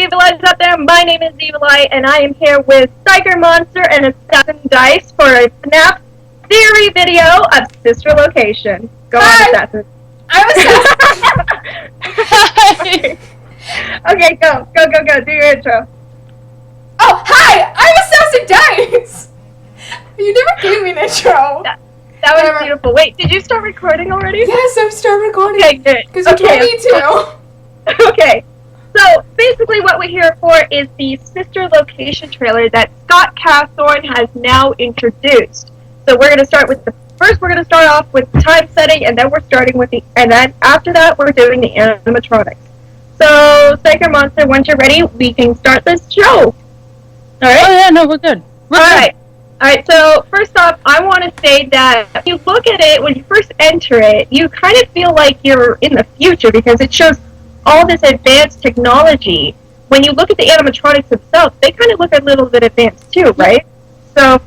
Evil Eyes out there. My name is Evil Eye, and I am here with Psyker Monster and Assassin Dice for a FNAF theory video of Sister Location. Go on, Assassin. I'm Assassin. Okay, go. Do your intro. Oh, hi! I'm Assassin Dice! You never gave me an intro. That was beautiful. Wait, did you start recording already? Yes, I've started recording. Okay, good. Because you told me to. Okay. So, basically what we're here for is the Sister Location trailer that Scott Cawthorn has now introduced. So we're going to start with we're going to start off with time setting, and then we're starting with and then after that we're doing the animatronics. So, Psyker Monster, once you're ready, we can start this show. Alright? Oh yeah, no, we're good. Alright, so first off, I want to say that if you look at it, when you first enter it, you kind of feel like you're in the future because it shows all this advanced technology. When you look at the animatronics themselves, they kind of look a little bit advanced too, right? So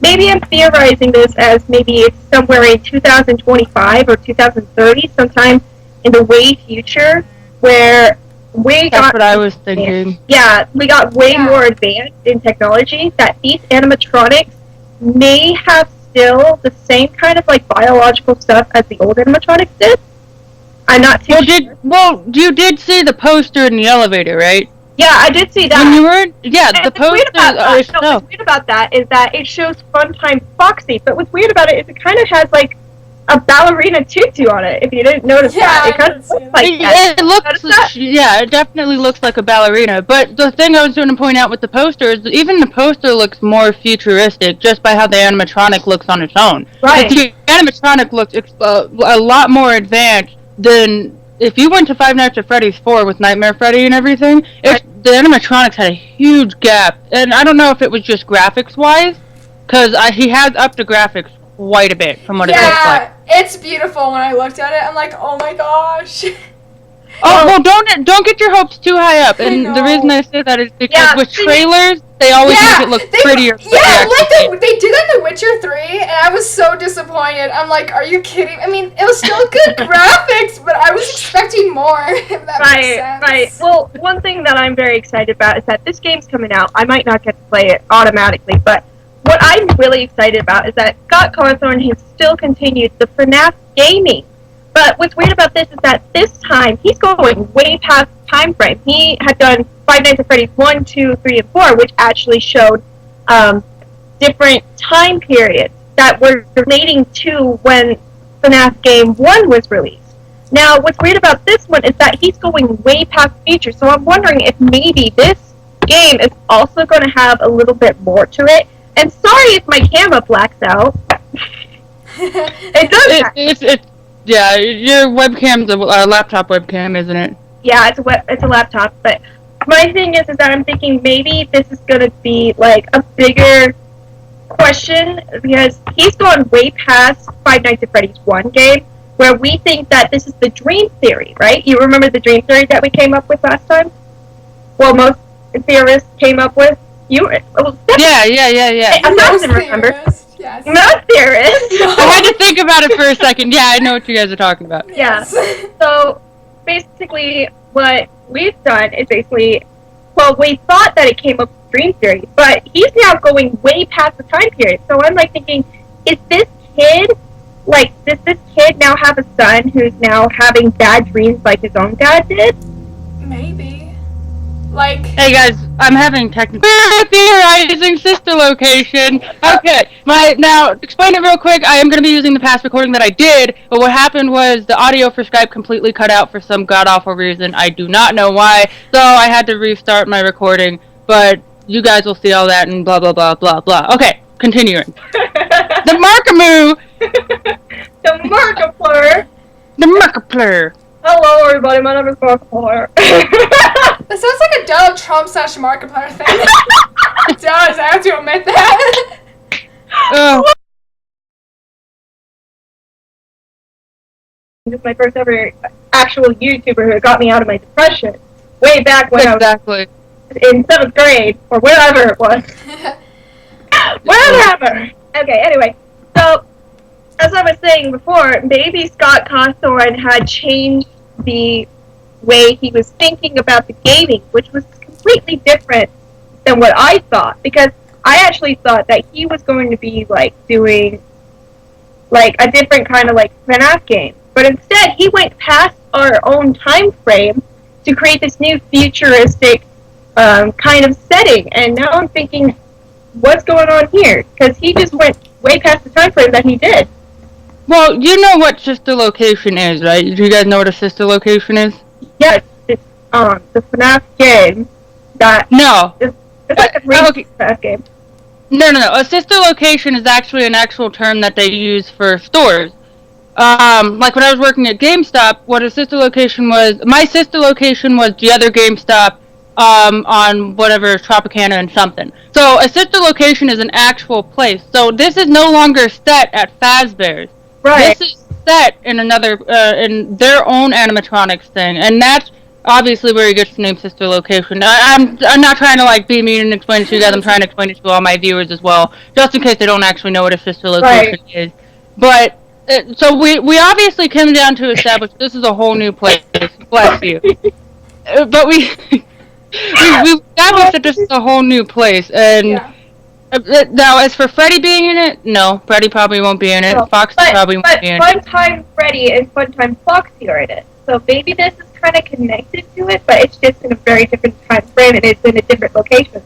maybe I'm theorizing this as maybe it's somewhere in 2025 or 2030, sometime in the way future, where That's what I was thinking. Yeah, we got way more advanced in technology that these animatronics may have still the same kind of like biological stuff as the old animatronics did. I'm not too sure. You did see the poster in the elevator, right? Yeah, I did see that. When you were, the poster. what's weird about that is that it shows Funtime Foxy, but what's weird about it is it kind of has like a ballerina tutu on it. If you didn't notice that, it kind of looks like that. It looks, it definitely looks like a ballerina. But the thing I was going to point out with the poster is that even the poster looks more futuristic just by how the animatronic looks on its own. Right. The animatronic looks a lot more advanced than if you went to Five Nights at Freddy's 4 with Nightmare Freddy and everything. The animatronics had a huge gap, and I don't know if it was just graphics-wise, because he has upped the graphics quite a bit from what it looks like. Yeah, it's beautiful. When I looked at it, I'm like, oh my gosh. Oh, well, don't get your hopes too high up. And the reason I say that is because with trailers, they always make it look prettier. Yeah, like they did that in The Witcher 3, and I was so disappointed. I'm like, are you kidding? I mean, it was still good graphics, but I was expecting more, if that makes sense. Right. Well, one thing that I'm very excited about is that this game's coming out. I might not get to play it automatically, but what I'm really excited about is that Scott Cawthorn has still continued the FNAF gaming. But what's weird about this is that this time, he's going way past time frame. He had done Five Nights at Freddy's 1, 2, 3, and 4, which actually showed different time periods that were relating to when FNAF Game 1 was released. Now, what's weird about this one is that he's going way past the future, so I'm wondering if maybe this game is also going to have a little bit more to it. And sorry if my camera blacks out. It does. Yeah, your webcam's a laptop webcam, isn't it? Yeah, it's a laptop. But my thing is that I'm thinking maybe this is gonna be like a bigger question because he's gone way past Five Nights at Freddy's 1 game, where we think that this is the dream theory, right? You remember the dream theory that we came up with last time? Well, most theorists came up with. Yeah. I'm not gonna remember. Yes. Not theorists. I had to think about it for a second. Yeah, I know what you guys are talking about. Yeah. So basically, what we've done is we thought that it came up with dream theory, but he's now going way past the time period. So I'm like thinking, is this kid does this kid now have a son who's now having bad dreams like his own dad did? Maybe. Hey guys, I'm having technical theorizing Sister Location. Okay, now explain it real quick. I am going to be using the past recording that I did, but what happened was the audio for Skype completely cut out for some god-awful reason. I do not know why, so I had to restart my recording, but you guys will see all that and blah blah blah blah blah. Okay, continuing. The Markamoo! The Markiplier! The Markiplier! Hello everybody, my name is Markiplier. That sounds like a Donald Trump / Markiplier thing. It does, I have to admit that. This is my first ever actual YouTuber who got me out of my depression. Way back when I was in 7th grade, or wherever it was. Whatever! Okay, anyway, so, as I was saying before, maybe Scott Cawthorn had changed the way he was thinking about the gaming, which was completely different than what I thought, because I actually thought that he was going to be like doing like a different kind of like FNAF game, but instead he went past our own time frame to create this new futuristic kind of setting. And now I'm thinking, what's going on here? Because he just went way past the time frame that he did. Well, you know what sister location is, right? Do you guys know what a sister location is? Yeah, it's the FNAF game that No. It's like a FNAF game. No. A sister location is actually an actual term that they use for stores. Like when I was working at GameStop, what a sister location was, my sister location was the other GameStop, on whatever, Tropicana and something. So a sister location is an actual place. So this is no longer set at Fazbear's. Right. This is set in another, in their own animatronics thing, and that's obviously where he gets the name sister location. I'm not trying to like be mean and explain it to you guys. I'm trying to explain it to all my viewers as well, just in case they don't actually know what a sister location is. But so we obviously came down to establish this is a whole new place. Bless you. But we established that this is a whole new place, and now as for Freddy being in it, no, Freddy probably won't be in it. Foxy probably won't be in it. But Funtime Freddy and Funtime Foxy are in it, so maybe this is kind of connected to it, but it's just in a very different time frame and it's in a different location.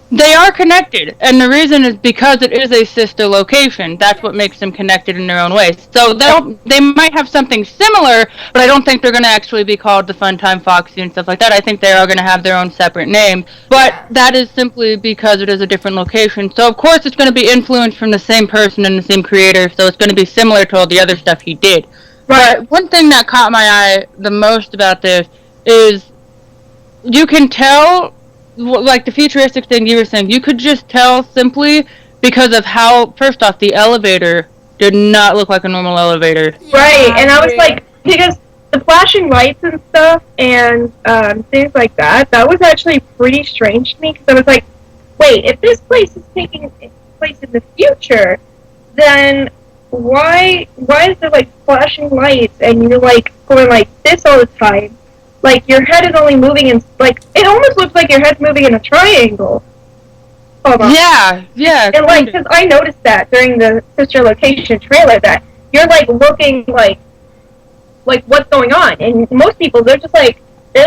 They are connected, and the reason is because it is a sister location. That's what makes them connected in their own ways. So they might have something similar, but I don't think they're going to actually be called the Funtime Foxy and stuff like that. I think they are going to have their own separate name, but that is simply because it is a different location. So of course it's going to be influenced from the same person and the same creator, so it's going to be similar to all the other stuff he did. Right. But one thing that caught my eye the most about this is you can tell, like the futuristic thing you were saying, you could just tell simply because of how, first off, the elevator did not look like a normal elevator. Yeah, right, and I was like, because the flashing lights and stuff and things like that was actually pretty strange to me, because I was like, wait, if this place is taking place in the future, then why is there like flashing lights and you're like going like this all the time? Like your head is only moving in, like, it almost looks like your head's moving in a triangle. Hold on. Yeah. And like, because I noticed that during the sister location trailer that you're like looking like what's going on, and most people they're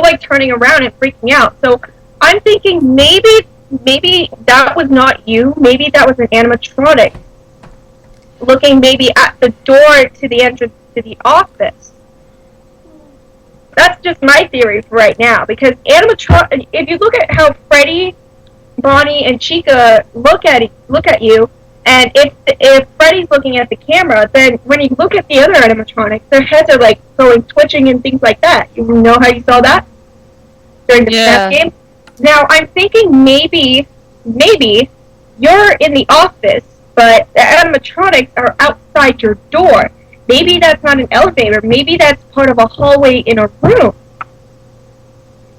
like turning around and freaking out. So I'm thinking maybe that was not you. Maybe that was an animatronic looking maybe at the door to the entrance to the office. That's just my theory for right now, because if you look at how Freddy, Bonnie, and Chica look at you, and if Freddy's looking at the camera, then when you look at the other animatronics, their heads are like going twitching and things like that. You know how you saw that during the FNAF game? Now I'm thinking maybe you're in the office, but the animatronics are outside your door. Maybe that's not an elevator. Maybe that's part of a hallway in a room.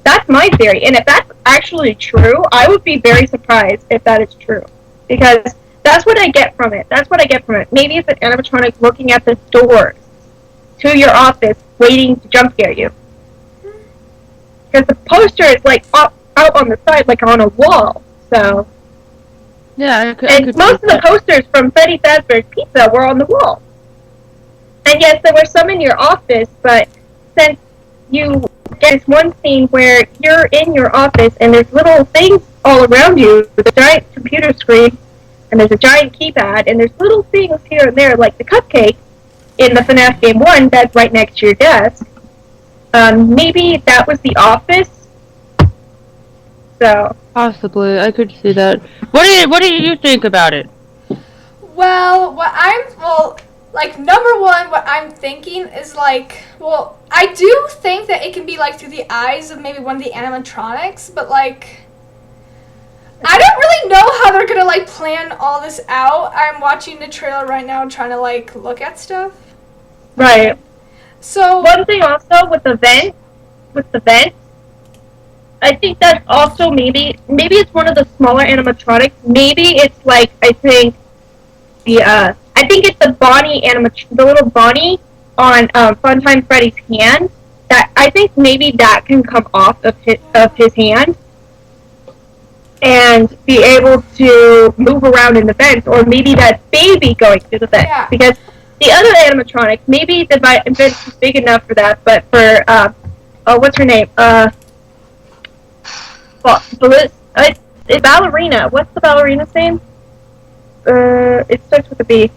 That's my theory. And if that's actually true, I would be very surprised if that is true. Because that's what I get from it. Maybe it's an animatronic looking at the doors to your office, waiting to jump scare you. Because the poster is like out on the side, like on a wall. So... yeah, and most of the posters from Freddy Fazbear's Pizza were on the wall. And yes, there were some in your office, but since you get this one scene where you're in your office and there's little things all around you, with a giant computer screen, and there's a giant keypad, and there's little things here and there, like the cupcake in the FNAF Game 1 that's right next to your desk. Maybe that was the office. So... possibly, I could see that. What do you think about it? Well, like, number one, what I'm thinking is, like, well, I do think that it can be, like, through the eyes of maybe one of the animatronics, but, like, I don't really know how they're gonna, like, plan all this out. I'm watching the trailer right now trying to, like, look at stuff. Right. So... one thing also with the vent, I think that's also maybe it's one of the smaller animatronics. Maybe it's like, I think it's the Bonnie the little Bonnie on Funtime Freddy's hand. That I think maybe that can come off of his hand. and be able to move around in the vents, or maybe that baby going through the vents. Yeah. Because the other animatronic, maybe the vents is big enough for that, but for what's her name? Ballerina. What's the ballerina's name? It starts with a B.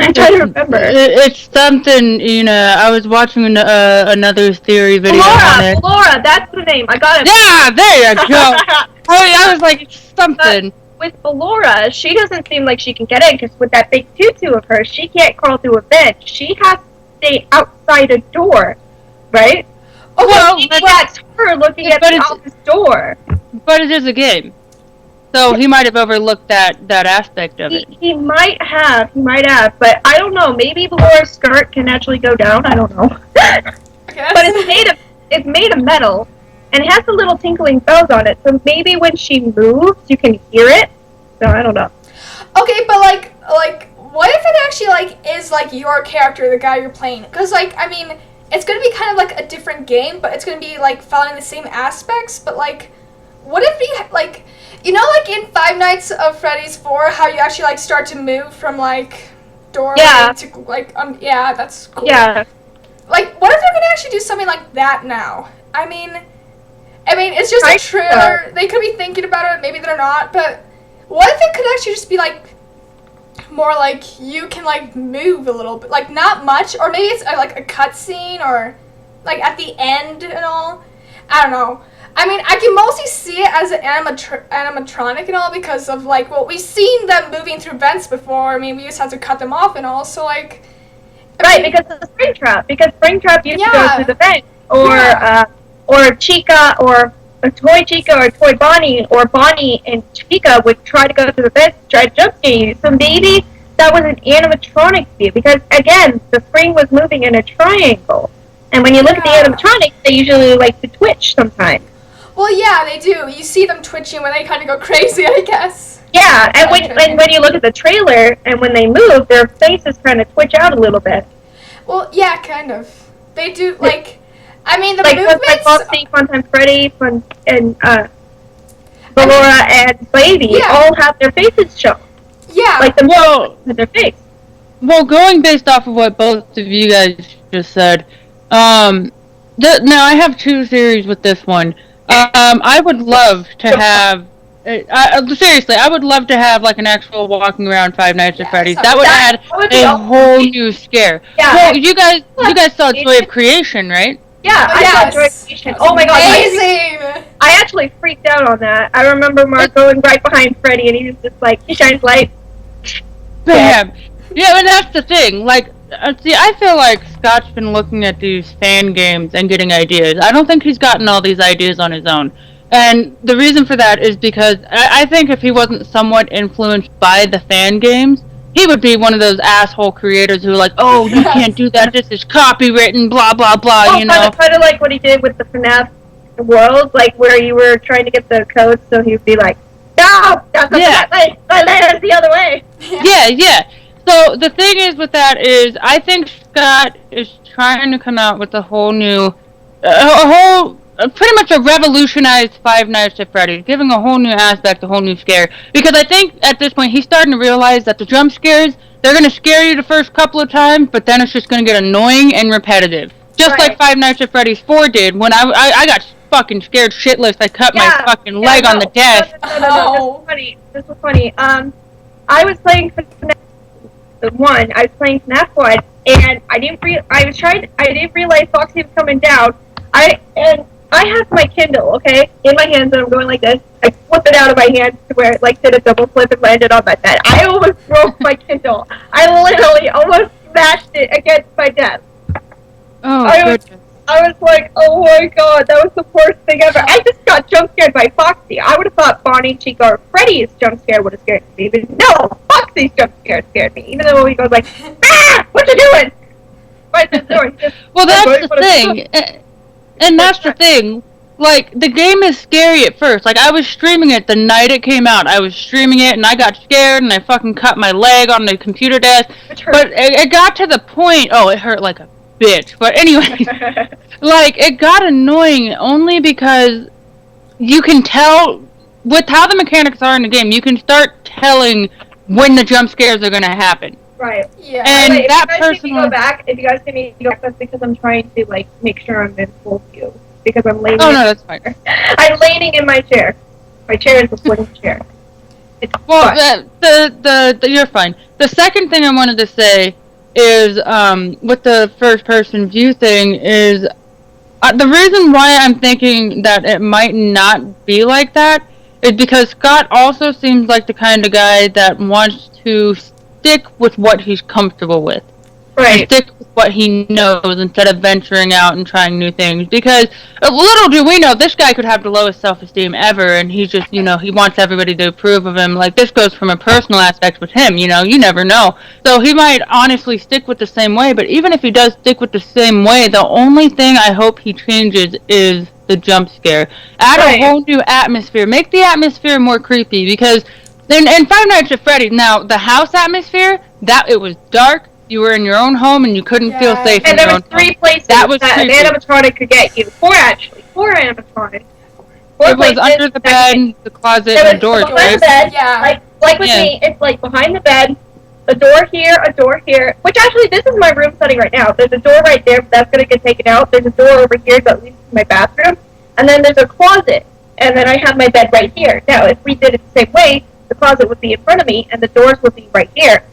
I'm trying to remember. It's something, I was watching another theory video on it. Laura, that's the name. I got it. Yeah, there you go. I was like, it's something. With Ballora, she doesn't seem like she can get in, because with that big tutu of hers, she can't crawl through a vent. She has to stay outside a door, right? Okay, well, that's her looking at the office door. But it is a game. So he might have overlooked that aspect of it. He might have, but I don't know. Maybe Ballora's skirt can actually go down. I don't know. But it's made of metal, and it has the little tinkling bells on it. So maybe when she moves, you can hear it. So I don't know. Okay, but like, what if it actually is your character, the guy you're playing? Because it's gonna be kind of a different game, but it's gonna be following the same aspects. But what if we in Five Nights of Freddy's 4, how you actually start to move from doorway to yeah, that's cool. Yeah. What if they're gonna actually do something like that now? I mean, it's just a trailer. They could be thinking about it. Maybe they're not. But what if it could actually just be more you can move a little bit, not much, or maybe it's a cutscene, or at the end and all. I don't know. I can mostly see it as an animatronic and all because of we've seen them moving through vents before. We just have to cut them off and all. So right, because of the Springtrap. Because Springtrap used to go through the vent, or Chica, or a toy Chica, or toy Bonnie, or Bonnie and Chica would try to go through the vents, try to jump scare you. So maybe that was an animatronic view, because again, the spring was moving in a triangle, and when you look at the animatronics, they usually like to twitch sometimes. Well, yeah, they do. You see them twitching when they kind of go crazy, I guess. Yeah, and when you look at the trailer, and when they move, their faces kind of twitch out a little bit. Well, yeah, kind of. They do, the movements... Fun Time Freddy, and Ballora and Baby all have their faces shown. Yeah. With their face. Well, going based off of what both of you guys just said, now I have two theories with this one. I would love to have, seriously, I would love to have an actual walking around Five Nights at Freddy's. That would add a whole new scare. Yeah. Well, you guys saw Joy of Creation, right? Yeah, I saw Joy of Creation. Oh my god, amazing! I actually freaked out on that. I remember Mark going right behind Freddy, and he was just he shines light. Bam! Yeah, and that's the thing. See, I feel like Scott's been looking at these fan games and getting ideas. I don't think he's gotten all these ideas on his own. And the reason for that is because I think if he wasn't somewhat influenced by the fan games, he would be one of those asshole creators who are like, oh, you can't do that, this is copywritten, blah, blah, blah, Kind of like what he did with the FNAF world, where you were trying to get the codes, so he would be like, no, that's that way, that's the other way. Yeah. So the thing is with that is, I think Scott is trying to come out with a whole new, pretty much a revolutionized Five Nights at Freddy's, giving a whole new aspect, a whole new scare. Because I think at this point he's starting to realize that the jump scares, they're going to scare you the first couple of times, but then it's just going to get annoying and repetitive. Just like Five Nights at Freddy's 4 did, when I got fucking scared shitless. I cut my fucking leg on the desk. No. This was funny. I was playing FNAF 1, and I didn't realize Foxy was coming down. I have my Kindle, okay, in my hands, and I'm going like this. I flip it out of my hand to where it did a double flip and landed on my bed. I almost broke my Kindle. I literally almost smashed it against my desk. I was like, oh my god, that was the worst thing ever. I just got jump scared by Foxy. I would have thought Bonnie, Chica, or Freddy's jump scare would have scared me, but no, Foxy's jump scare scared me. Even though he goes like, what you doing? Right the door. Well, that's the thing. And that's the thing. The game is scary at first. I was streaming it the night it came out. I was streaming it, and I got scared, and I fucking cut my leg on the computer desk. But it got to the point, it hurt like a bitch. But anyway, it got annoying only because you can tell with how the mechanics are in the game, you can start telling when the jump scares are going to happen. Right. Yeah. And Wait, that if you guys person see me go back, if you guys see me go back, that's because I'm trying to like make sure I'm in full view because I'm leaning. Oh no, that's fine. I'm leaning in my chair. My chair is a wooden chair. It's Well, fun. you're fine. The second thing I wanted to say is with the first person view thing is the reason why I'm thinking that it might not be like that is because Scott also seems like the kind of guy that wants to stick with what he's comfortable with. Right. And stick with what he knows instead of venturing out and trying new things. Because little do we know, this guy could have the lowest self-esteem ever, and he's just, he wants everybody to approve of him. Like, this goes from a personal aspect with him, you never know. So he might honestly stick with the same way, but even if he does stick with the same way, the only thing I hope he changes is the jump scare. Add a whole new atmosphere. Make the atmosphere more creepy, because in Five Nights at Freddy's, now, the house atmosphere, it was dark. You were in your own home and you couldn't feel safe. And there was 3 places that an animatronic could get you. 4 actually. 4 animatronics. 4 it was under the bed, the closet, and the doors, right? The bed. Yeah. Like with me, it's like behind the bed, a door here. Which actually, this is my room setting right now. There's a door right there, but that's gonna get taken out. There's a door over here that leads to my bathroom, and then there's a closet, and then I have my bed right here. Now, if we did it the same way, the closet would be in front of me, and the doors would be right here.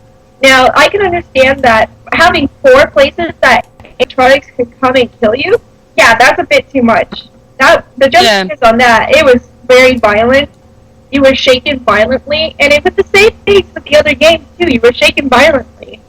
Now, I can understand that having 4 places that animatronics can come and kill you, yeah, that's a bit too much. The jump scares on that, it was very violent. You were shaken violently, and it was the same thing with the other games, too. You were shaken violently.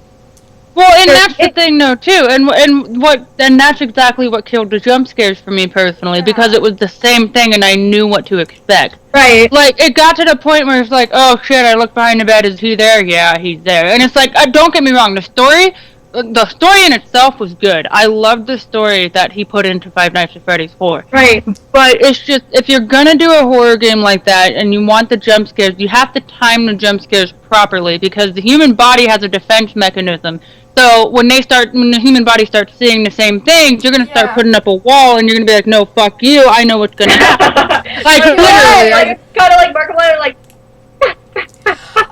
Well, and that's the thing, though, too. And that's exactly what killed the jump scares for me personally, because it was the same thing, and I knew what to expect. Right. Like, it got to the point where it's like, oh, shit, I look behind the bed, is he there? Yeah, he's there. And it's like, don't get me wrong, the story in itself was good. I loved the story that he put into Five Nights at Freddy's 4. Right. But it's just, if you're gonna do a horror game like that, and you want the jump scares, you have to time the jump scares properly, because the human body has a defense mechanism. So when the human body starts seeing the same things, you're gonna start putting up a wall, and you're gonna be like, no, fuck you, I know what's gonna happen. Like, literally. Like, kind of like Markiplier, like...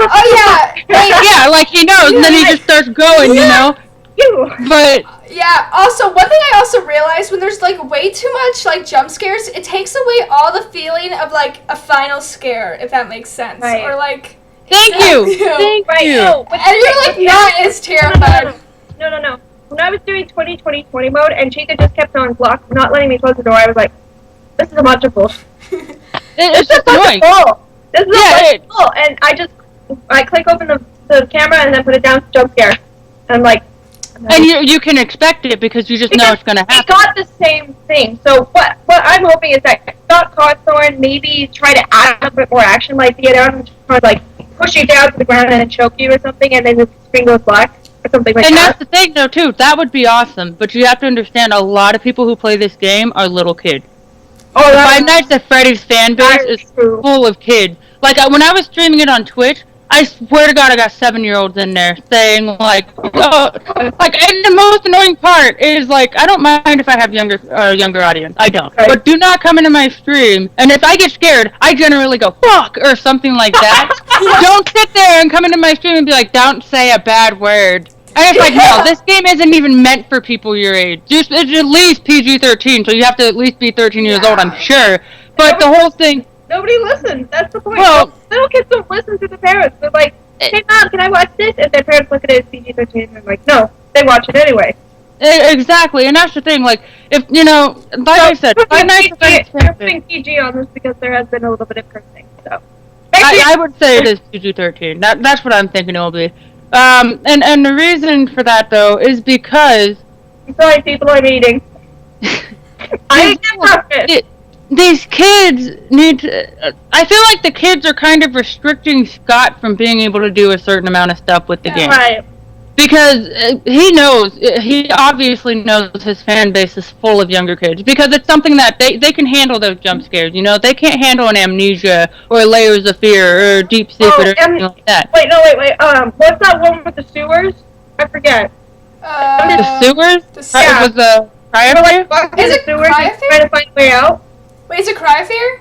Oh, yeah. Yeah, like he knows, and then he just starts going, But... Yeah, also, one thing I also realized, when there's, like, way too much, like, jump scares, it takes away all the feeling of, like, a final scare, if that makes sense. Right. Or, like... Thank you! Thank you! No, and you're, like, not as terrified. No. When I was doing 20-20-20 mode, and Chica just kept on not letting me close the door, I was like, this is a bunch of bullshit. It's just annoying. This is a bunch of bull. And I click open the camera and then put it down to jump scare. And I'm like... And you can expect it because you just know it's going to happen. It got the same thing. So what I'm hoping is that Scott Cawthorn maybe try to add a bit more action, like get out and try to, like, push you down to the ground and then choke you or something, and then the screen goes black or something like that. And that's the thing, though, too. That would be awesome. But you have to understand, a lot of people who play this game are little kids. Oh, the Five Nights at Freddy's fan base is full of kids. Like, when I was streaming it on Twitch, I swear to God, I got 7-year-olds in there saying, like, oh, like, and the most annoying part is, like, I don't mind if I have younger audience. I don't. Right. But do not come into my stream, and if I get scared, I generally go, fuck, or something like that. Don't sit there and come into my stream and be like, don't say a bad word. And it's like, no, this game isn't even meant for people your age. It's at least PG-13, so you have to at least be 13 years old, I'm sure. But the whole thing... Nobody listens. That's the point. Well, little kids don't listen to the parents. They're like, hey, Mom, can I watch this? And their parents look at it as PG-13, and they're like, no. They watch it anyway. Exactly, and that's the thing. Like, if, like I said, we're putting PG on this because there has been a little bit of cursing, so... I would say it is PG-13. That's what I'm thinking it will be. And the reason for that, though, is because... I'm sorry, people are eating. I get breakfast. These kids need to... I feel like the kids are kind of restricting Scott from being able to do a certain amount of stuff with the game. Right. Because he obviously knows his fan base is full of younger kids. Because it's something that they can handle those jump scares, They can't handle an Amnesia or Layers of Fear or Deep Secret or something like that. Wait. What's that one with the sewers? I forget. The sewers? Yeah. Was the Cryo Fear? Is it sewers trying to find a way out? Wait, is it Cryo Fear?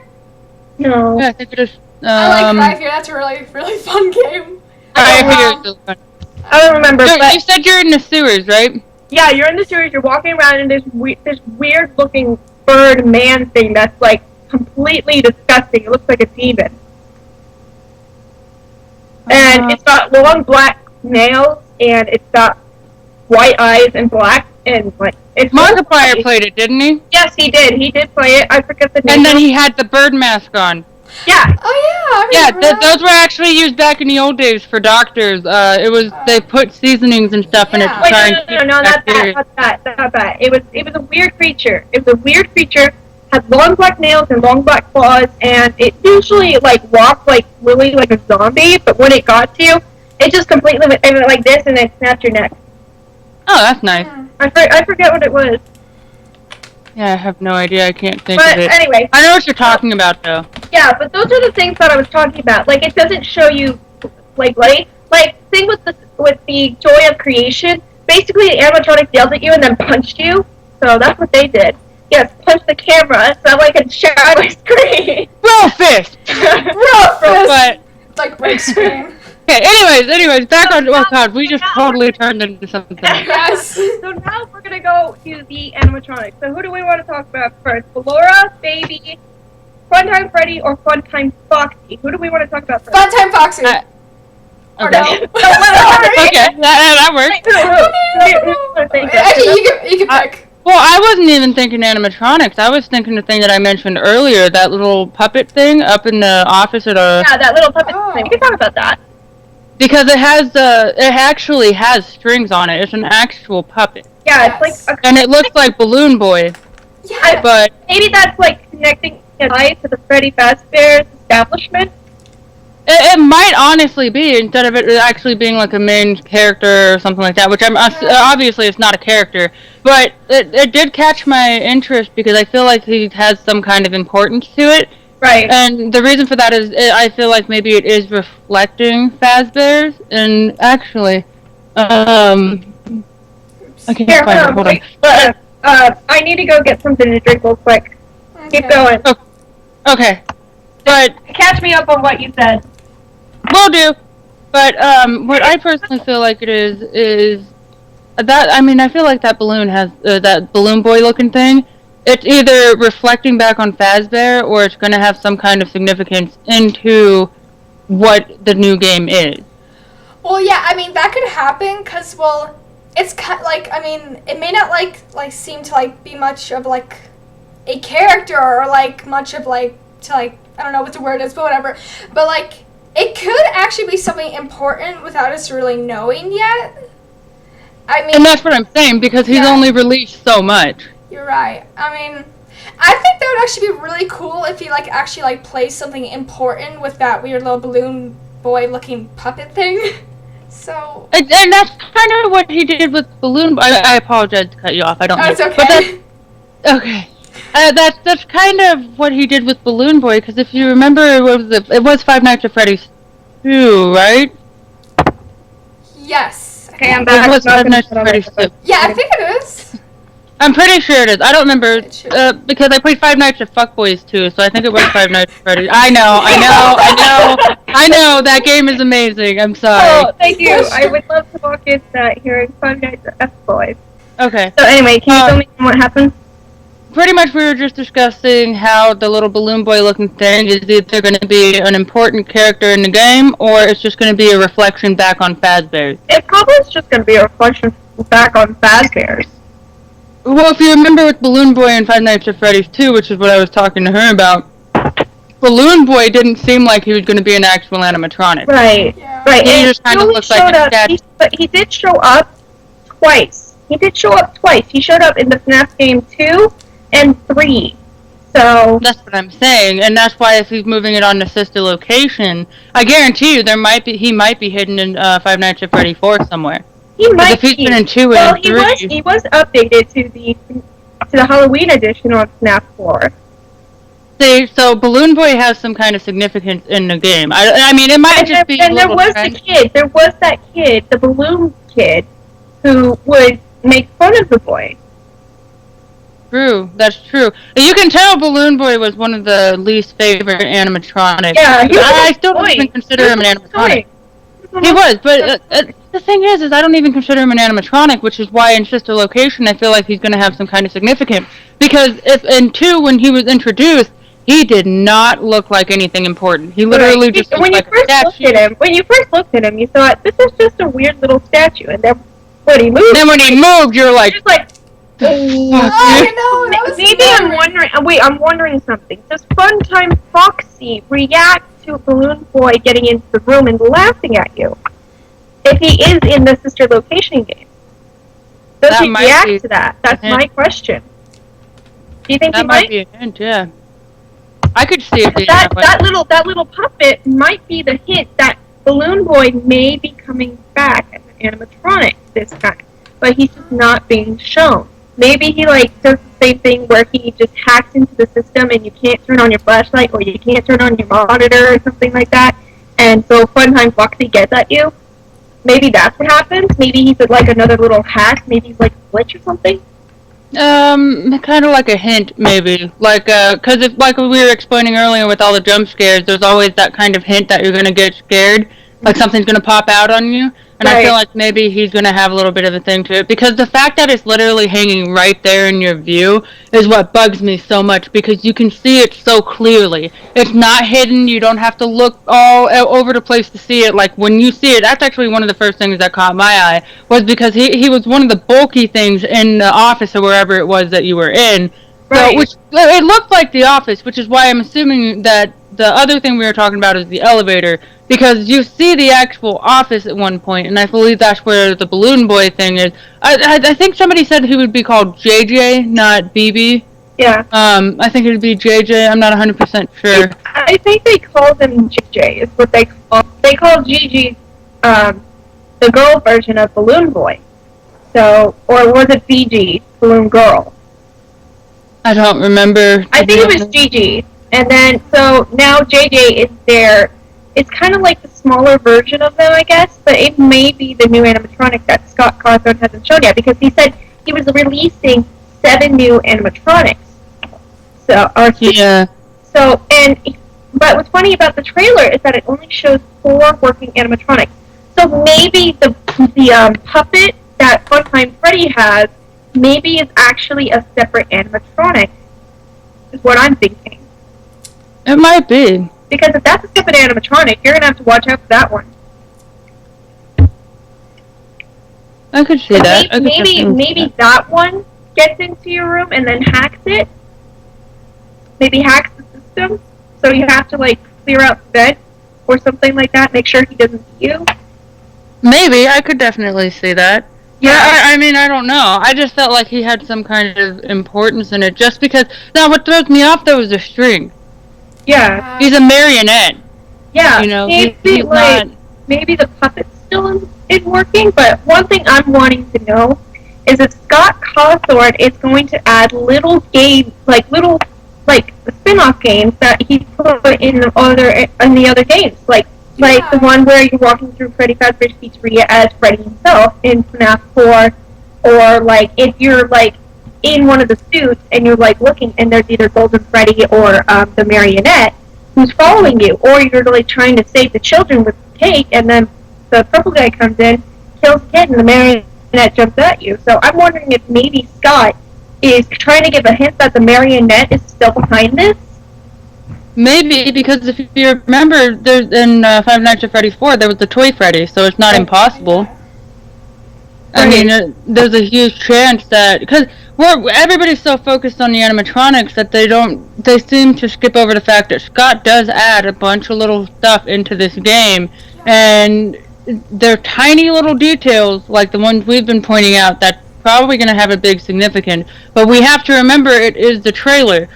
No. Yeah, I think it is. I like Cry Fear. That's a really, really fun game. Cry Fear is really fun. I don't remember, but You said you're in the sewers, right? yeah, you're in the sewers. You're walking around in this weird-looking bird man thing that's like completely disgusting. It looks like a demon, and it's got long black nails, and it's got white eyes and black, and like it's. Markiplier played it, didn't he? Yes, he did. He did play it. I forget the name. And then he had the bird mask on. Yeah. Oh yeah, I remember that. Those were actually used back in the old days for doctors. It was they put seasonings and stuff in it to Yeah. try Wait, and no, not that. It was a weird creature. It was a weird creature. Had long black nails and long black claws, and it usually like walked like really like a zombie. But when it got to you, it just completely went like this, and then snapped your neck. Oh, that's nice. I forget what it was. Yeah, I have no idea. I can't think But of it. anyway, I know what you're talking about, though. yeah. But those are the things that I was talking about. Like it doesn't show you like thing with the joy of creation. Basically, the animatronics yelled at you and then punched you. So that's what they did. Yes, punch the camera so I can share my screen. Roll fist! Roll fist! But, It's like break screen. okay, anyways, back on, oh god, we just totally turned into something. Yes. So now we're gonna go to the animatronics. So who do we want to talk about first? Laura, Baby, Funtime Freddy, or Funtime Foxy? Who do we want to talk about first? Funtime Foxy. Or Okay. no. Okay, that works. Actually, you can pick. Well, I wasn't even thinking animatronics. I was thinking the thing that I mentioned earlier, that little puppet thing up in the office at a... Yeah, that little puppet Oh. thing. We can talk about that. Because it actually has strings on it. It's an actual puppet. Yeah, Yes. it's like And it looks like Balloon Boy, Yeah. but... maybe that's like connecting his eye to the Freddy Fazbear's establishment. It might honestly be, instead of it actually being like a main character or something like that, which obviously it's not a character, but it did catch my interest because I feel like he has some kind of importance to it. Right. And the reason for that is I feel like maybe it is reflecting Fazbear's, and actually, I can't Here, find it, hold on. But, I need to go get something to drink real quick. Keep going. Okay, but Catch me up on what you said. will do. But what I personally feel like it is that, I mean, I feel like that balloon has that Balloon Boy looking thing. It's either reflecting back on Fazbear, or it's going to have some kind of significance into what the new game is. Well, yeah, I mean, that could happen, because, well, it's kind of like, I mean, it may not, like seem to, like, be much of, like, a character, or, like, much of, like, to, like, I don't know what the word is, but whatever. But, like, it could actually be something important without us really knowing yet. I mean... And that's what I'm saying, because he's only released so much. You're right. I mean, I think that would actually be really cool if he, like, actually, like, plays something important with that weird little Balloon Boy-looking puppet thing. So... And that's kind of what he did with Balloon Boy. I apologize to cut you off. I don't Oh, know. it's okay. But okay. That's kind of what he did with Balloon Boy, because if you remember, it was Five Nights at Freddy's 2, right? Yes. Okay, I'm back. It was Five Nights at Freddy's 2. Yeah, I think it is. I'm pretty sure it is. I don't remember, It should. because I played Five Nights at Fuckboys too, so I think it was Five Nights at Freddy's. I know, that game is amazing. I'm sorry. Oh, thank you. I would love to walk into that hearing Five Nights at F-Boys. Okay. So anyway, can you tell me what happened? Pretty much we were just discussing how the little Balloon Boy looking thing is either going to be an important character in the game, or it's just going to be a reflection back on Fazbear's. It probably is just going to be a reflection back on Fazbear's. Well, if you remember with Balloon Boy and Five Nights at Freddy's 2, which is what I was talking to her about, Balloon Boy didn't seem like he was going to be an actual animatronic. Right. Yeah. Right. He And just kind of only looked like showed a up- statue. But he did show up twice. He showed up in the FNAF game 2 and 3. So... That's what I'm saying, and that's why if he's moving it on the sister location, I guarantee you he might be hidden in Five Nights at Freddy 4 somewhere. He might if he's be. been in 2 Well, and 3. he was updated to the Halloween edition on FNAF 4. See, so Balloon Boy has some kind of significance in the game. I mean, it might just be. And there little was friends. the kid. There was that kid, the balloon kid, who would make fun of the boy. true. That's true. You can tell Balloon Boy was one of the least favorite animatronics. Yeah, he was I a still don't toy. even consider him an animatronic. Toy. He was, but the thing is I don't even consider him an animatronic, which is why in Sister Location I feel like he's going to have some kind of significance. Because if in 2, when he was introduced, he did not look like anything important. He literally just looked like a statue. When you first looked at him, you thought, this is just a weird little statue. And then when he moved, you're like, just like, I know, that was maybe scary. I'm wondering. Wait, I'm wondering something. Does Funtime Foxy react to Balloon Boy getting into the room and laughing at you? If he is in the Sister Location game, does That he might react be to that? That's a hint. my question. Do you think he that might be a hint, yeah. I could see it being that way. That little puppet might be the hint that Balloon Boy may be coming back as an animatronic this time, but he's just not being shown. Maybe he does the same thing where he just hacks into the system and you can't turn on your flashlight or you can't turn on your monitor or something like that, and so Funtime Foxy gets at you. Maybe that's what happens. Maybe he's like another little hack. Maybe he's like a glitch or something. Kind of like a hint, maybe. Because if, like we were explaining earlier with all the jump scares, there's always that kind of hint that you're going to get scared, like something's going to pop out on you. And I feel like maybe he's going to have a little bit of a thing to it. Because the fact that it's literally hanging right there in your view is what bugs me so much. Because you can see it so clearly. It's not hidden. You don't have to look all over the place to see it. Like, when you see it, that's actually one of the first things that caught my eye. Was because he was one of the bulky things in the office or wherever it was that you were in. Right. So, it looked like the office, which is why I'm assuming that the other thing we were talking about is the elevator. Because you see the actual office at one point, and I believe that's where the Balloon Boy thing is. I think somebody said he would be called JJ, not BB. Yeah. I think it would be JJ. I'm not 100% sure. I think they call them JJ. Is what they call. They call Gigi, the girl version of Balloon Boy. So, or was it BG, Balloon Girl? I don't remember. I think it was Gigi. And then, so now JJ is there. It's kind of like the smaller version of them, I guess, but it may be the new animatronic that Scott Cawthon hasn't shown yet, because he said he was releasing 7 new animatronics. So, Yeah. So, but what's funny about the trailer is that it only shows 4 working animatronics. So maybe the puppet that Funtime Freddy has maybe is actually a separate animatronic, is what I'm thinking. It might be. Because if that's a separate animatronic, you're gonna have to watch out for that one. I could see that. Maybe that one gets into your room and then hacks it. Maybe hacks the system, so you have to clear out the bed or something like that. Make sure he doesn't see you. Maybe I could definitely see that. Yeah, I mean, I don't know. I just felt like he had some kind of importance in it, just because. Now, what throws me off though is the string. Yeah. He's a marionette. Yeah. You know, maybe he's not. Maybe the puppet's still in working, but one thing I'm wanting to know is if Scott Cawthon is going to add little games, little spin-off games that he put in the other games, like the one where you're walking through Freddy Fazbear's Pizzeria as Freddy himself in FNAF 4, or if you're in one of the suits and you're looking and there's either Golden Freddy or the marionette who's following you, or you're trying to save the children with the cake, and then the purple guy comes in, kills the kid, and the marionette jumps at you. So I'm wondering if maybe Scott is trying to give a hint that the marionette is still behind this. Maybe, because if you remember, there's in Five Nights at Freddy's 4, there was the Toy Freddy, so it's not impossible. I mean, there's a huge chance that, because everybody's so focused on the animatronics that they seem to skip over the fact that Scott does add a bunch of little stuff into this game, and they're tiny little details, like the ones we've been pointing out, that's probably going to have a big significance, but we have to remember it is the trailer.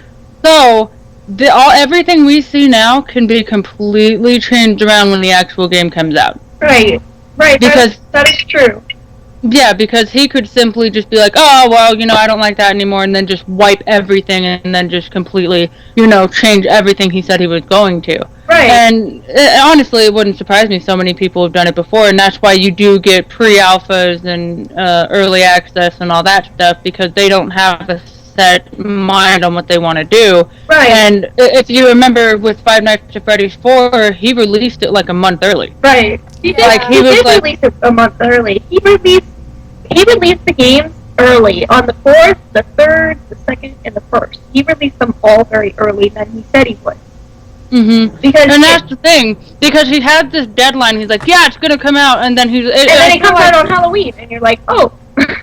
So, everything we see now can be completely changed around when the actual game comes out. Right, because that is true. Yeah, because he could simply just be like, oh, well, I don't like that anymore, and then just wipe everything, and then just completely, change everything he said he was going to. Right. And honestly, it wouldn't surprise me. So many people have done it before, and that's why you do get pre-alphas and early access and all that stuff, because they don't have a set mind on what they want to do. Right. And if you remember with Five Nights at Freddy's 4, he released it like a month early. Right. He did, Like, he did release it a month early. He released the games early on the 4th, the 3rd, the 2nd, and the 1st. He released them all very early than he said he would. Mm-hmm. And that's the thing, because he had this deadline. He's like, yeah, it's gonna come out, and then it comes out on Halloween, and you're like, oh,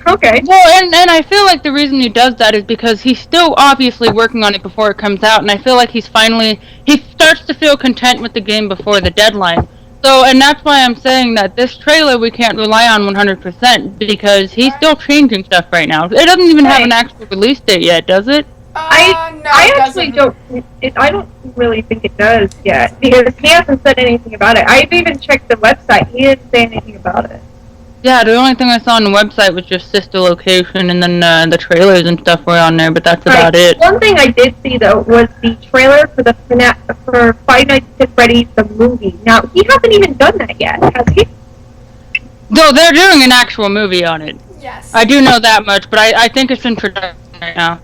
okay. Well, and I feel like the reason he does that is because he's still obviously working on it before it comes out, and I feel like he starts to feel content with the game before the deadline. So, and that's why I'm saying that this trailer we can't rely on 100% because he's still changing stuff right now. It doesn't even have an actual release date yet, does it? I actually don't. I don't really think it does yet because he hasn't said anything about it. I've even checked the website. He didn't say anything about it. Yeah, the only thing I saw on the website was just sister location, and then the trailers and stuff were on there, but that's about it. One thing I did see though was the trailer for for Five Nights at Freddy's the movie. Now he hasn't even done that yet, has he? No, they're doing an actual movie on it. Yes. I do know that much, but I think it's in production right now.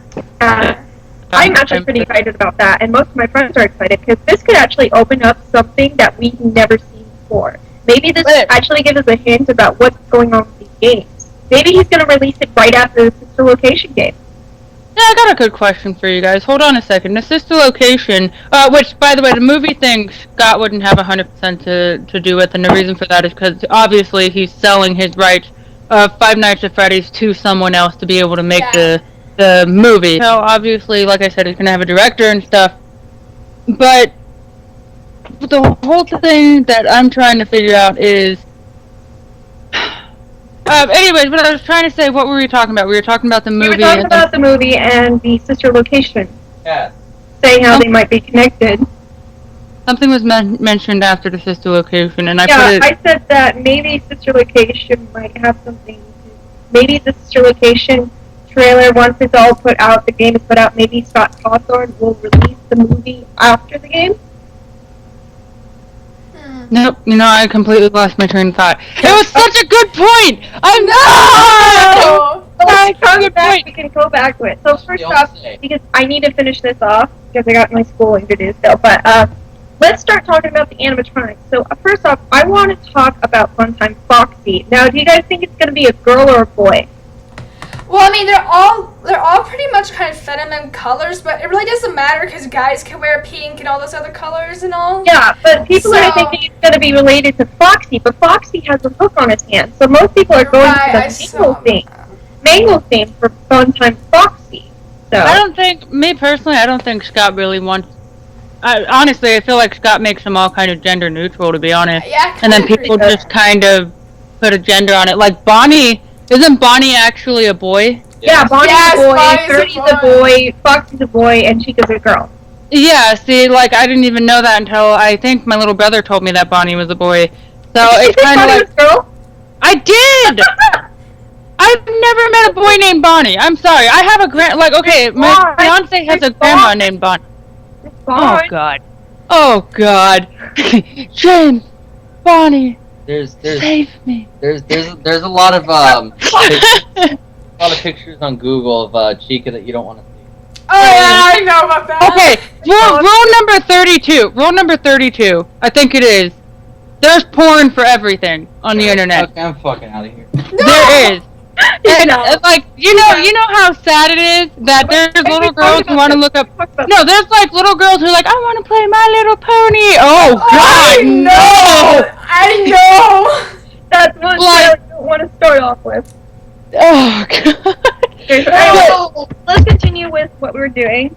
I'm actually pretty excited about that, and most of my friends are excited because this could actually open up something that we've never seen before. Maybe this could actually give us a hint about what's going on with these games. Maybe he's going to release it right after the Sister Location game. Yeah, I got a good question for you guys. Hold on a second. The Sister Location, which, by the way, the movie thing Scott wouldn't have 100% to do with, and the reason for that is because obviously he's selling his rights of Five Nights at Freddy's to someone else to be able to make the movie. So obviously, like I said, he's gonna have a director and stuff. But the whole thing that I'm trying to figure out is, anyways, what I was trying to say, what were we talking about? We were talking about the movie. We were talking about the movie and the Sister Location. Yeah. Saying how they might be connected. Something was mentioned after the Sister Location, and I said that maybe Sister Location might have something. Maybe the Sister Location trailer, once it's all put out, the game is put out, maybe Scott Cawthorn will release the movie after the game. Nope, I completely lost my train of thought. It was such a good point! I know! We can go back to it. So first off, because I need to finish this off, because I got my schooling to do still, but let's start talking about the animatronics. So first off, I want to talk about Funtime Foxy. Now, do you guys think it's going to be a girl or a boy? Well, I mean, they're all pretty much kind of feminine colors, but it really doesn't matter because guys can wear pink and all those other colors and all. Yeah, but people are thinking it's going to be related to Foxy, but Foxy has a hook on his hand, so most people are going to the Mangle theme for Funtime Foxy. So I don't think Scott really wants. Honestly, I feel like Scott makes them all kind of gender neutral, to be honest. Yeah, and then people just kind of put a gender on it. Like Bonnie. Isn't Bonnie actually a boy? Yeah, Bonnie's a boy, Gertie's a boy, Foxy's a boy, and Chica's a girl. Yeah, see, like, I didn't even know that until I think my little brother told me that Bonnie was a boy. So it's kind of like... Girl? I did! I've never met a boy named Bonnie. I'm sorry. I have a my fiance has a grandma named Bonnie. Oh, God. Oh, God. James! Bonnie! Save me. There's a lot of pictures on Google of Chica that you don't want to see. Oh yeah, I know about that. Okay, rule number 32. Rule number 32. I think it is. There's porn for everything on the internet. Okay, I'm fucking out of here. There is. And like you know how sad it is that there's little girls who want to look up. No, there's like little girls who are like, I want to play My Little Pony. Oh God, I know. That's what I don't want to start off with. Oh God. So, let's continue with what we're doing.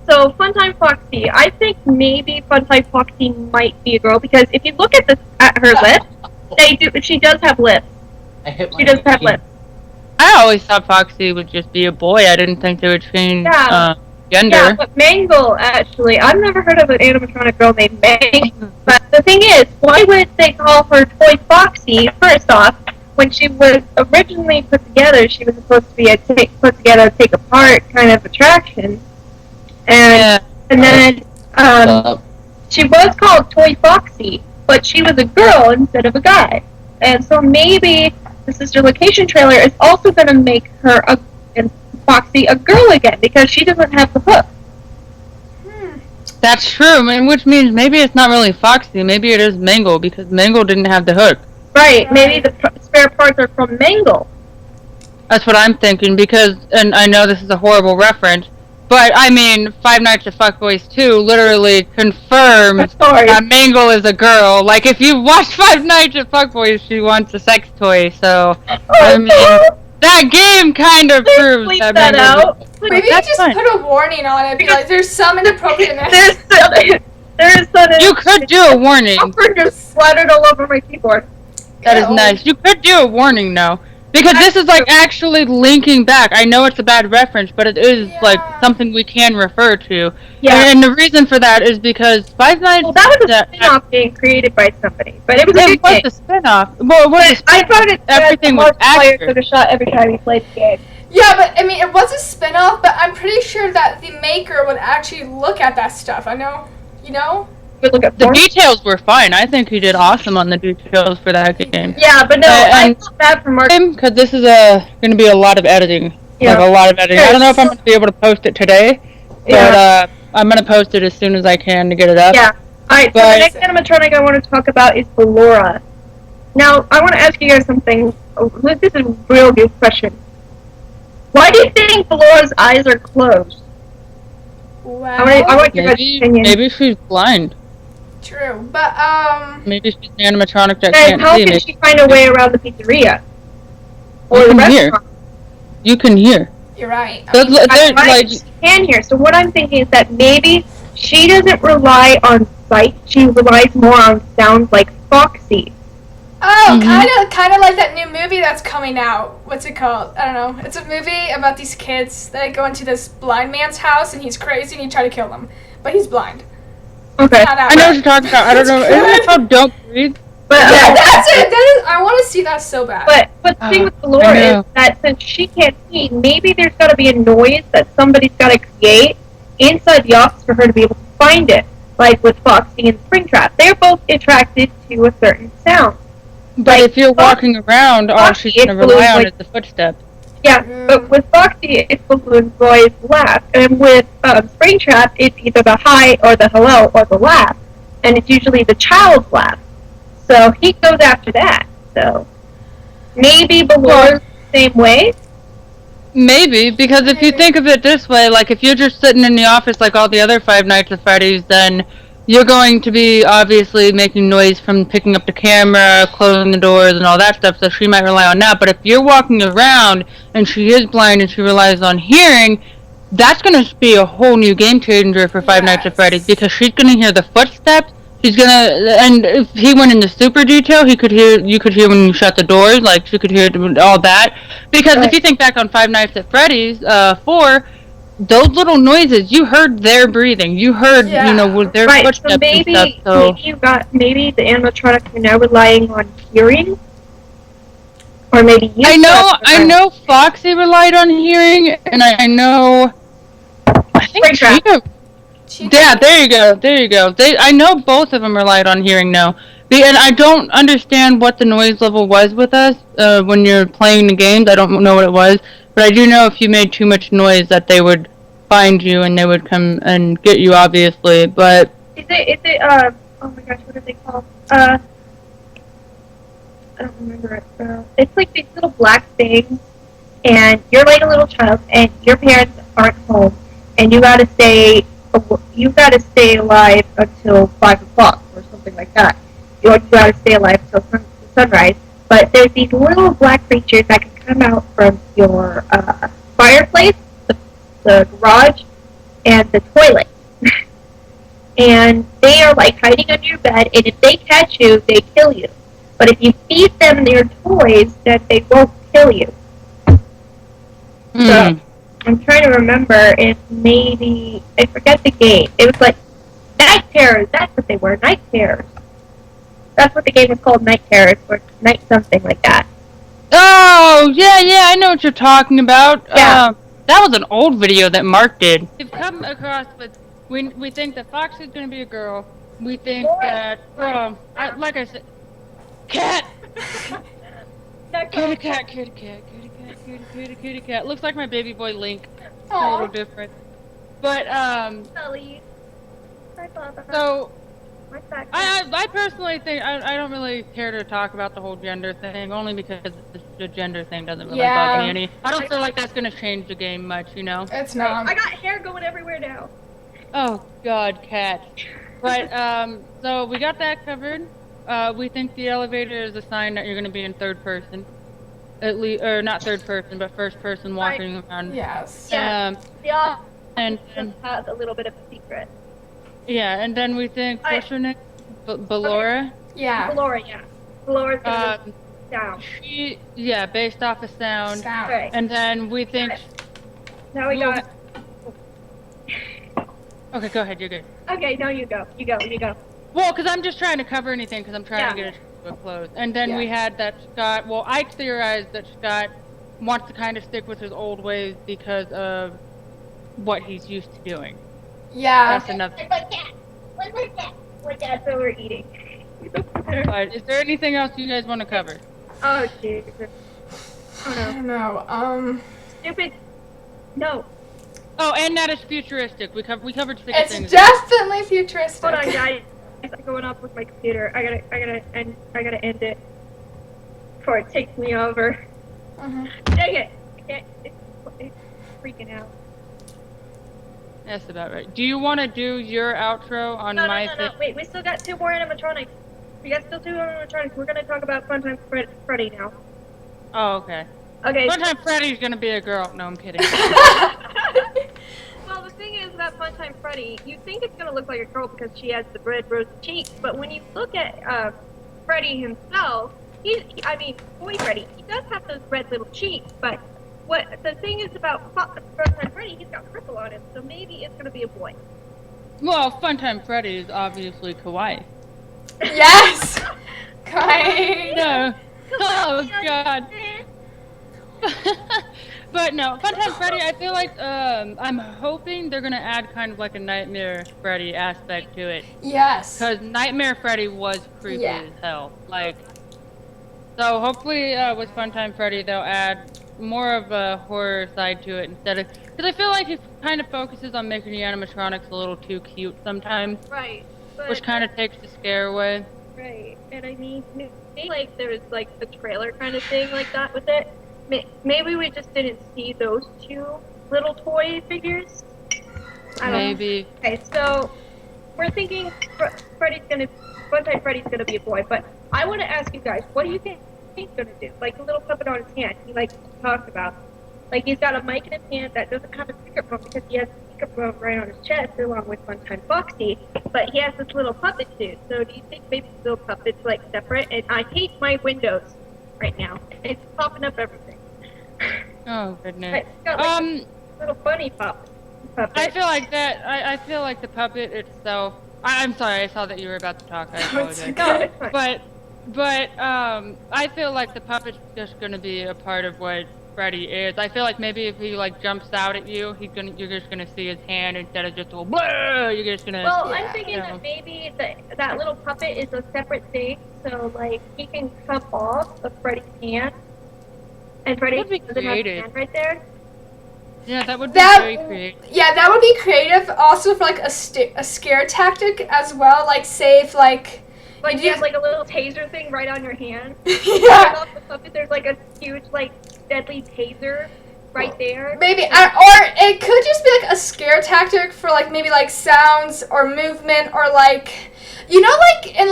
So Funtime Foxy, I think maybe Funtime Foxy might be a girl because if you look at her lips, she does have lips. She does have lips. I always thought Foxy would just be a boy. I didn't think they would change gender. Yeah, but Mangle, actually, I've never heard of an animatronic girl named Mangle. But the thing is, why would they call her Toy Foxy, first off, when she was originally put together, she was supposed to be a put together, take apart kind of attraction. And then she was called Toy Foxy, but she was a girl instead of a guy. And so maybe the Sister Location trailer is also going to make her Foxy a girl again because she doesn't have the hook. That's true, which means maybe it's not really Foxy. Maybe it is Mangle because Mangle didn't have the hook. Right. Maybe the spare parts are from Mangle. That's what I'm thinking because, and I know this is a horrible reference, but I mean, Five Nights at Fuckboys 2 literally confirms that Mangle is a girl. Like, if you watch Five Nights at Fuckboys, she wants a sex toy, so, I mean, that game kind of proves that Mangle out. Maybe you just put a warning on it, be like, there's some inappropriateness. There's some You could do a warning. I'm just splattered all over my keyboard. That is nice. You could do a warning, though. Because this is, like, actually linking back. I know it's a bad reference, but it is, like, something we can refer to. Yeah. And the reason for that is because Five Nights... Well, that was a spin-off game created by somebody. But it was a good game. It was a spin-off. Well, it was I thought it everything was accurate. took a shot every time he played the game. Yeah, but, I mean, it was a spin-off, but I'm pretty sure that the maker would actually look at that stuff. I know, you know? Look at the details were fine. I think he did awesome on the details for that game. Yeah, but no, I felt bad for Mark. Because this is going to be a lot of editing. Yeah. Like a lot of editing. I don't know if I'm going to be able to post it today, but I'm going to post it as soon as I can to get it up. Yeah. Alright, so the next animatronic I want to talk about is Ballora. Now, I want to ask you guys something. This is a real good question. Why do you think Ballora's eyes are closed? Well, I want your guys' opinion. Maybe she's blind. True, but maybe she's an animatronic that then can't how see. How can she find a way around the pizzeria? Or you the can restaurant? You can hear. You're right. She can hear. So what I'm thinking is that maybe she doesn't rely on sight. She relies more on sounds like Foxy. Oh, kind of like that new movie that's coming out. What's it called? I don't know. It's a movie about these kids that go into this blind man's house and he's crazy and he try to kill them, but he's blind. Okay. I know what you're talking about. I don't know. Isn't it called Don't Breathe? But yeah, that's it. That is. I want to see that so bad. But the thing with Ballora is that since she can't see, maybe there's got to be a noise that somebody's got to create inside the office for her to be able to find it. Like with Foxy and Springtrap, they're both attracted to a certain sound. But if you're walking around, all she's going to rely on is the footsteps. Yeah, but with Foxy, it's the little boy's laugh. And with Springtrap, it's either the hi or the hello or the laugh. And it's usually the child's laugh. So he goes after that. So maybe Ballora's the same way? Maybe, because if you think of it this way, like if you're just sitting in the office like all the other Five Nights at Freddy's, then you're going to be obviously making noise from picking up the camera, closing the doors, and all that stuff, so she might rely on that. But if you're walking around and she is blind and she relies on hearing, that's going to be a whole new game changer for Five Nights at Freddy's, because she's going to hear the footsteps. She's going to, and if he went into super detail, you could hear when you shut the doors, like she could hear all that. Because if you think back on Five Nights at Freddy's 4, those little noises, you heard their breathing. You heard, with their footsteps and stuff. So maybe the animatronic are now relying on hearing, or maybe I know Foxy relied on hearing, and I know. I think Chica. Yeah, there you go. I know both of them relied on hearing now. And I don't understand what the noise level was with us when you're playing the games. I don't know what it was. But I do know if you made too much noise that they would find you and they would come and get you, obviously. But is it oh my gosh, what are they called? I don't remember it. It's like these little black things, and you're like a little child, and your parents aren't home, and you gotta stay alive until 5 o'clock or something like that. You gotta stay alive until sunrise. But there's these little black creatures that can come out from your fireplace, the garage, and the toilet. And they are like hiding under your bed, and if they catch you, they kill you. But if you feed them their toys, then they won't kill you. So I'm trying to remember if maybe, I forget the game. It was like Night Terrors, that's what they were, Night Terrors. That's what the game was called, Night Terrors, or Night something like that. Oh, yeah, I know what you're talking about. Yeah. That was an old video that Mark did. We've come across with, we think that Foxy's going to be a girl. We think that, like I said, cat! Next Kitty one. cat, kitty cat, kitty cat, kitty kitty kitty cat. Looks like my baby boy Link. A little Aww. different. But Sully. Hi, Baba. so My back. I personally think I don't really care to talk about the whole gender thing, only because the gender thing doesn't really Yeah. bug me any. I don't feel like that's gonna change the game much, you know. It's I not. got hair going everywhere now. Oh God, cat. But so we got that covered. We think the elevator is a sign that you're gonna be in third person, at least, or not third person, but first person walking around. Yes. Yeah. Yeah. And Has a little bit of a secret. yeah, and then we think what's her name? Ballora. Yeah. Valora, yeah. Valora's gonna be down. Yeah, based off of sound. Sound. Right. And then we think. Now we got. Okay, go ahead. You're good. Okay, now you go. You go. Well, because I'm just trying to cover anything because I'm trying to Yeah. get it to a close. And then Yeah. we had that Scott. Well, I theorized that Scott wants to kind of stick with his old ways because of what he's used to doing. Yeah. That's another. That's what we're eating. But is there anything else you guys want to cover? Oh, Jesus. Oh, I no. don't know. Stupid. No. Oh, and that is futuristic. We covered 6 It's things. definitely futuristic. Hold on, guys. I'm going up with my computer. I gotta end it before it takes me over. Mhm. Dang it! I can't. It's freaking out. That's about right. Do you want to do your outro on No, my no, thing? no. Wait, we still got 2 more animatronics. We got still 2 animatronics. We're gonna talk about Funtime Freddy now. Oh, okay. Okay. Sometime Freddy's gonna be a girl. No, I'm kidding. Well, the thing is about Funtime Freddy, you think it's gonna look like a girl because she has the red rosy cheeks, but when you look at Freddy himself, boy Freddy, he does have those red little cheeks, but what the thing is about Funtime Freddy, he's got purple on him, so maybe it's gonna be a boy. Well, Funtime Freddy is obviously kawaii. Yes. Kind. No. Oh God. But no, Funtime Freddy. I feel like I'm hoping they're gonna add kind of like a Nightmare Freddy aspect to it, Yes. because Nightmare Freddy was creepy Yeah. as hell. Like, so hopefully with Funtime Freddy they'll add more of a horror side to it instead of, because I feel like it kind of focuses on making the animatronics a little too cute sometimes, Right. But, which kind of takes the scare away. Right, and I mean, maybe like there's like a trailer kind of thing like that with it. Maybe we just didn't see those 2 little toy figures. I don't know. Maybe. Okay, so we're thinking Funtime Freddy's gonna be a boy, but I want to ask you guys, what do you think he's gonna do? Like the little puppet on his hand, he like talked about. Like he's got a mic in his hand that doesn't have a speakerphone because he has a speakerphone right on his chest along with Funtime Foxy, but he has this little puppet suit. So do you think maybe the little puppet's like separate? And I hate my windows right now. It's popping up everything. Oh goodness. It's got like a little bunny puppet. I feel like that. I feel like the puppet itself. I'm sorry. I saw that you were about to talk. I apologize. No, it's fine. But I feel like the puppet's just gonna be a part of what Freddy is. I feel like maybe if he like jumps out at you, you're just gonna see his hand instead of just a blah. You're just gonna. Well, Yeah. I'm thinking that maybe that little puppet is a separate thing, so like he can come off of Freddy's hand, and Freddy That'd be doesn't have his creative. hand right there. Yeah, that would be That- very creative. Yeah, that would be creative. Also for like a scare tactic as well. Like say if like. Like you you have like a little taser thing right on your hand. Right Yeah. off the puppet, there's like a huge like deadly taser right there. Maybe, or it could just be like a scare tactic for like maybe like sounds or movement or like, you know, like in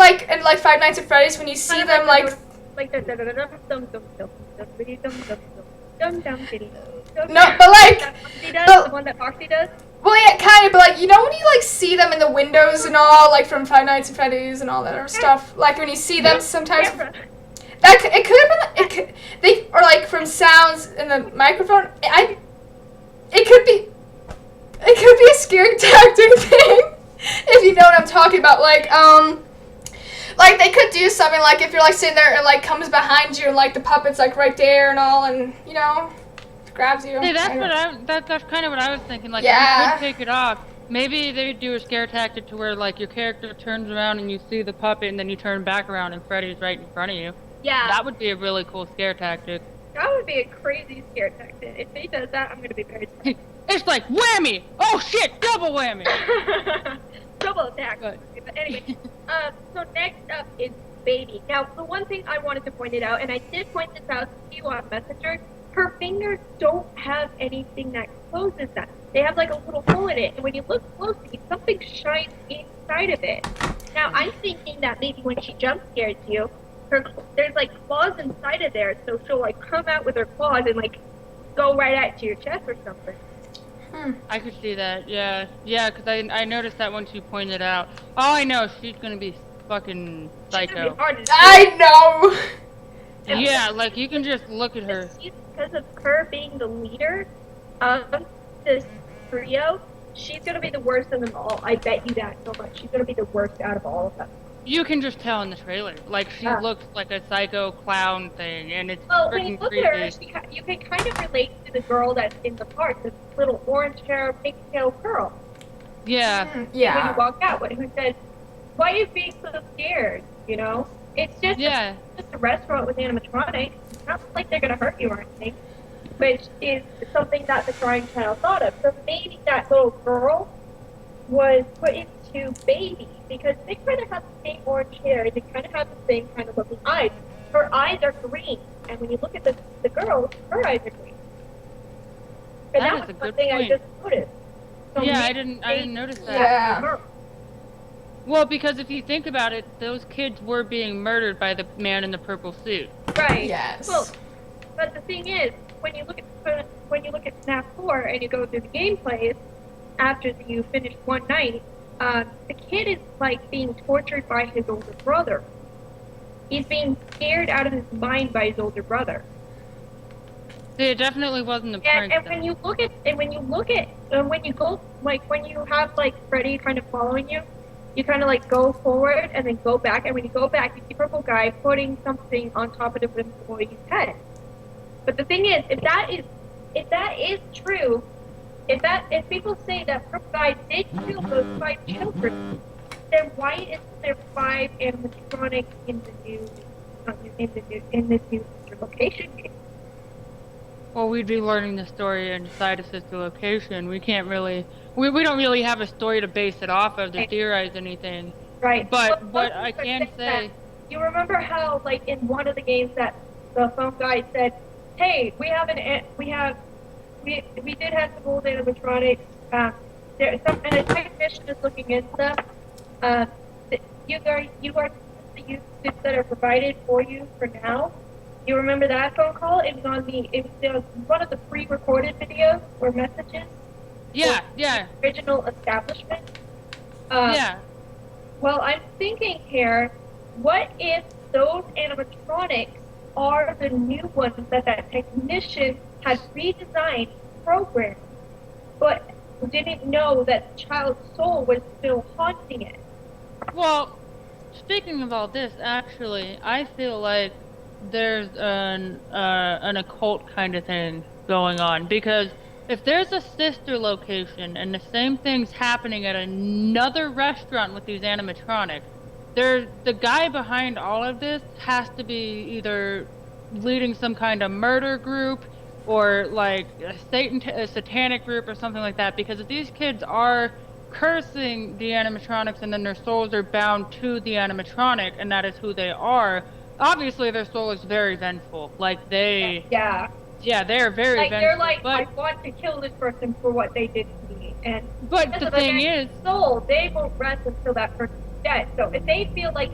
Five Nights at Freddy's when you see Kind of them like. the dum dum dum dum dum dum dum dum dum. No, but like. That Foxy does, but- the one that Foxy does. Well, yeah, kind of, but like, you know when you like see them in the windows and all, like from Five Nights at Freddy's and all that other stuff, like when you see them sometimes, Camera. it could have been, or like from sounds in the microphone, it could be a scary tactic thing, if you know what I'm talking about, like they could do something like if you're like sitting there and like comes behind you and like the puppet's like right there and all, and you know, grabs you. See, that's kind of what I was thinking. Like, Yeah. if you could take it off, maybe they would do a scare tactic to where, like, your character turns around and you see the puppet, and then you turn back around and Freddy's right in front of you. Yeah. That would be a really cool scare tactic. That would be a crazy scare tactic. If he does that, I'm gonna be very sad. It's like whammy! Oh shit! Double whammy! Double attack. Good. But anyway, so next up is Baby. Now, the one thing I wanted to point it out, and I did point this out to you on Messenger, her fingers don't have anything that closes them. They have like a little hole in it, and when you look closely, something shines inside of it. Now, I'm thinking that maybe when she jump scares you, there's like claws inside of there, so she'll like come out with her claws and like go right at your chest or something. I could see that, yeah. Yeah, because I noticed that once you pointed out. Oh, I know, she's gonna be fucking psycho. I know! Yeah, like, you can just look at her. Because of her being the leader of this trio, she's gonna be the worst of them all. I bet you that so much. She's gonna be the worst out of all of them. You can just tell in the trailer. Like, she looks like a psycho clown thing, and it's when you freaking look creepy. at her, you can kind of relate to the girl that's in the park, this little orange hair, pigtail girl. Yeah. Yeah. When you walk out, who says, "Why are you being so scared?" You know, it's just just a restaurant with animatronics. It's not like they're gonna hurt you or anything, which is something that the Crime Channel thought of. So maybe that little girl was put into Baby because they kind of have the same orange hair and they kind of have the same kind of looking eyes. Her eyes are green, and when you look at the girl, her eyes are green. And that was one thing I just noticed. So yeah, I didn't notice that. Yeah. Well, because if you think about it, those kids were being murdered by the man in the purple suit. Right. Yes. Well, but the thing is, when you look at Snap 4 and you go through the gameplays after you finish one night, the kid is like being tortured by his older brother. He's being scared out of his mind by his older brother. See, it definitely wasn't a prank. And when you go, like when you have like Freddy kind of following you, you kind of like go forward and then go back, and when you go back, you see Purple Guy putting something on top of the boy's head. But the thing is, if that is true, if people say that Purple Guy did kill those 5 children, then why isn't there 5 animatronics in this new location game? Well, we'd be learning the story inside of Sister Location. We can't really, we don't really have a story to base it off of to theorize anything. Right. But what I can say, you remember how, like in one of the games, that the phone guy said, "Hey, we did have some old animatronics. And a technician is looking into them. You are the use that are provided for you for now." You remember that phone call? It was one of the pre-recorded videos or messages. Yeah. The original establishment. Yeah. Well, I'm thinking here, what if those animatronics are the new ones that technician had redesigned, programmed, but didn't know that the child's soul was still haunting it? Well, speaking of all this, actually, I feel like there's an occult kind of thing going on, because if there's a sister location and the same thing's happening at another restaurant with these animatronics, the guy behind all of this has to be either leading some kind of murder group or like a satanic group or something like that, because if these kids are cursing the animatronics and then their souls are bound to the animatronic and that is who they are, obviously their soul is very vengeful. Like they're very vengeful. They're like, I want to kill this person for what they did to me. But the thing is, soul, they won't rest until that person's dead. So if they feel like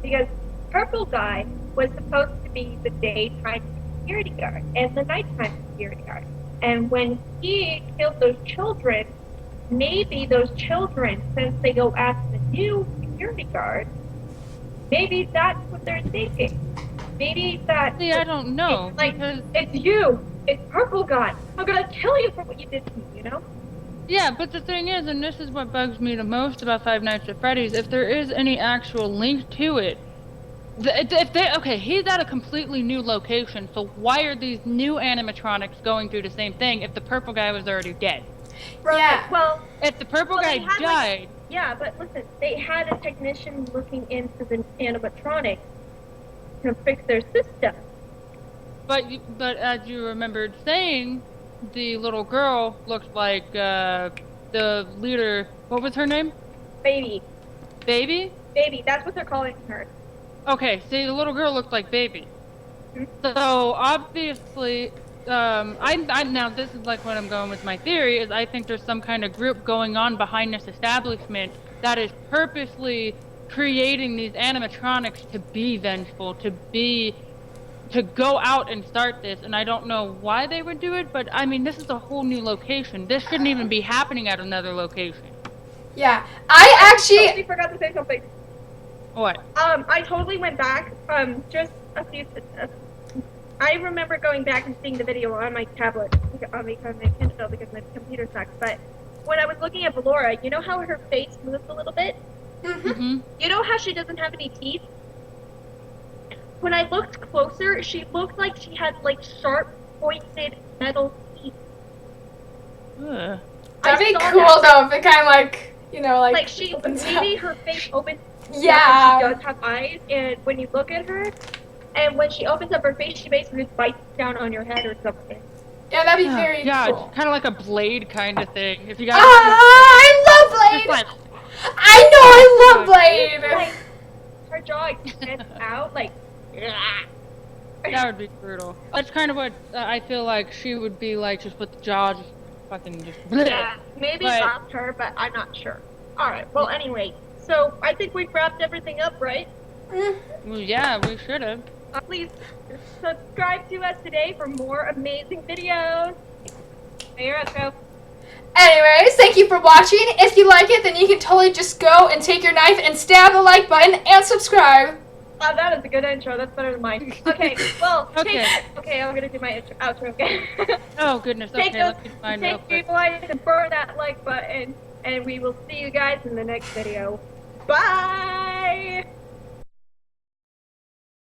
because Purple Guy was supposed to be the daytime security guard and the nighttime security guard. And when he killed those children, maybe those children, since they go ask the new security guard, maybe that's what they're thinking. Maybe that. See, I don't know. It's you. It's Purple Guy. I'm gonna kill you for what you did to me. You know. Yeah, but the thing is, and this is what bugs me the most about Five Nights at Freddy's, if there is any actual link to it, he's at a completely new location, so why are these new animatronics going through the same thing if the Purple Guy was already dead? Right. Yeah. Well, if the Purple Guy died. Yeah, but listen, they had a technician looking into the animatronics to fix their system. But as you remembered saying, the little girl looked like the leader. What was her name? Baby. Baby? Baby, that's what they're calling her. Okay, see, the little girl looked like Baby. So obviously, I now this is like what I'm going with my theory is I think there's some kind of group going on behind this establishment that is purposely creating these animatronics to be vengeful, to go out and start this, and I don't know why they would do it, but I mean this is a whole new location. This shouldn't even be happening at another location. Yeah, I totally forgot to say something. What? I totally went back, just a few, I remember going back and seeing the video on my tablet, on my Kindle, because my computer sucks, but when I was looking at Valora, you know how her face moves a little bit? Mm-hmm. You know how she doesn't have any teeth? When I looked closer, she looked like she had, like, sharp, pointed metal teeth. Ugh. That'd be I saw cool that. though if it kind of like, you know, Like she, opens maybe up. her face opens Yeah. up and she does have eyes, and when you look at her, and when she opens up her face, she basically just bites down on your head or something. Yeah, that'd be very yeah, cool. it's kind of like a Blade kind of thing. If you guys, I love just Blade! like, I know, I love Blade! Like, her jaw extends out, like, that would be brutal. That's kind of what I feel like she would be like, just with the jaw, just fucking just. yeah, maybe But- that's her, but I'm not sure. Alright, well, anyway, so I think we've wrapped everything up, right? Well, yeah, we should have. Please subscribe to us today for more amazing videos. Hey, your outro. Anyways, thank you for watching. If you like it, then you can totally just go and take your knife and stab the like button and subscribe. Oh, that is a good intro. That's better than mine. Okay, well, Okay. Okay, I'm gonna do my outro again. Oh goodness. Okay, let me find real Take quick. people and burn that like button, and we will see you guys in the next video. Bye!